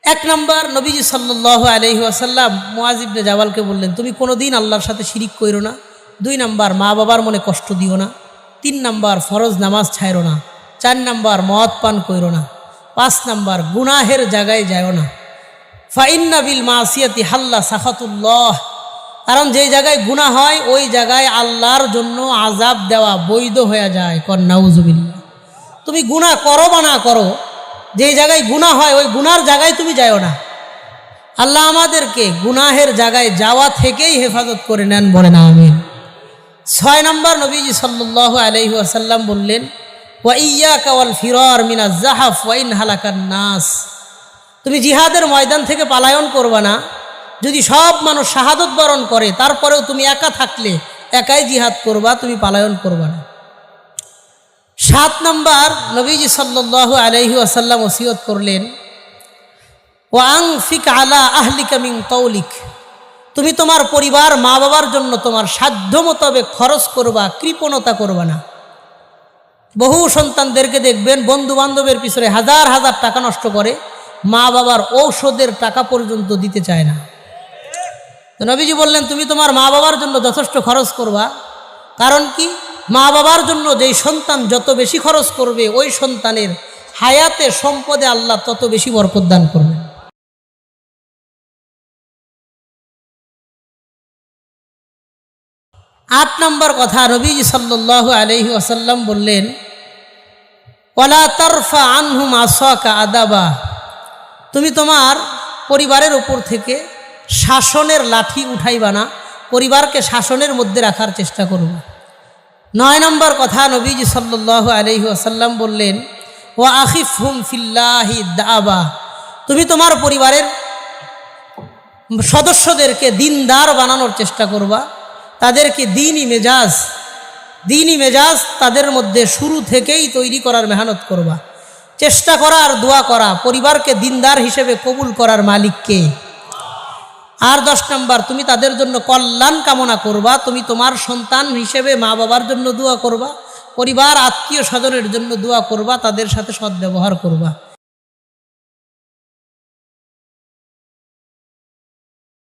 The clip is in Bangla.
এক নম্বর, নবীজি সাল্লাল্লাহু আলাইহি ওয়াসাল্লাম মুআয ইবনে জাবালকে বললেন, তুমি কোনোদিন আল্লাহর সাথে শিরিক কইরো না। 2 নম্বর, মা বাবার মনে কষ্ট দিও না। 3 নম্বর, ফরজ নামাজ ছাইরো না। 4 নম্বর, মদ পান কইরো না। 5 নম্বর, গুনাহের জায়গায় যায়ও না। ফাইন্না বিল মাসিয়াতি হাল্লা সাখাতুল্লাহ, কারণ যেই জায়গায় গুনাহ হয় ওই জায়গায় আল্লাহর জন্য আযাব দেওয়া বৈধ হয়ে যায়। কর নাউযুবিল্লাহ। তুমি গুনাহ করো বা না করো, যেই জায়গায় গুনাহ হয় ওই গুনার জায়গায় তুমি যাও না। আল্লাহ আমাদেরকে গুনাহের জায়গায় যাওয়া থেকেই হেফাজত করে নেন, বলেন আমিন। 6 নম্বর, নবীজি সাল্লাল্লাহু আলাইহি ওয়াসাল্লাম বললেন, ওয়া ইয়্যাকা ওয়াল ফিরার মিনাজ যাহাফ ওয়া ইন হালাকান নাস, তুমি জিহাদের ময়দান থেকে পালায়ন করবা না। যদি সব মানুষ শাহাদত বরণ করে তারপরেও তুমি একা থাকলে একাই জিহাদ করবা, তুমি পালায়ন করবা না। 7 নম্বর, নবীজি সাল্লাল্লাহু আলাইহি ওয়াসাল্লাম ওসিয়ত করলেন, ওয়া আনফিক আলা আহলিকা মিন তাওলিক, তুমি তোমার পরিবার মা বাবার জন্য তোমার সাধ্য মোতাবেক খরচ করবা, কৃপণতা করবা না। বহু সন্তানদেরকে দেখবেন বন্ধু বান্ধবের পিছনে হাজার হাজার টাকা নষ্ট করে, মা বাবার ঔষধের টাকা পর্যন্ত দিতে চায় না। তো নবীজি বললেন, তুমি তোমার মা বাবার জন্য যথেষ্ট খরচ করবা। কারণ কি, মা বাবার জন্য যেই সন্তান যত বেশি খরচ করবে ওই সন্তানের হায়াতে সম্পদে আল্লাহ তত বেশি বরকত দান করবেন। 8 নম্বর কথা, নবীজি সাল্লাল্লাহু আলাইহি ওয়াসাল্লাম বললেন, ওয়ালা তারফা আনহুম আসাকা আদাবা, তুমি তোমার পরিবারের উপর থেকে শাসনের লাঠি উঠাইবা না, পরিবারকে শাসনের মধ্যে রাখার চেষ্টা করবা। 9 নম্বর কথা, নবীজি সাল্লাল্লাহু আলাইহি ওয়াসাল্লাম বললেন, ওয়া আখিফহুম ফিল্লাহি দাবা, তুমি তোমার পরিবারের সদস্যদেরকে দিনদার বানানোর চেষ্টা করবা, তাদেরকে দিনই মেজাজ তাদের মধ্যে শুরু থেকেই তৈরি করার মেহনত করবা। চেষ্টা করা আর দোয়া করা, পরিবারকে দিনদার হিসেবে কবুল করার মালিক কে? আর 10 নম্বর, তুমি তাদের জন্য কল্যাণ কামনা করবা, তুমি তোমার সন্তান হিসেবে মা বাবার জন্য দোয়া করবা, পরিবার আত্মীয় স্বজনের জন্য দোয়া করবা, তাদের সাথে সদ্ব্যবহার করবা।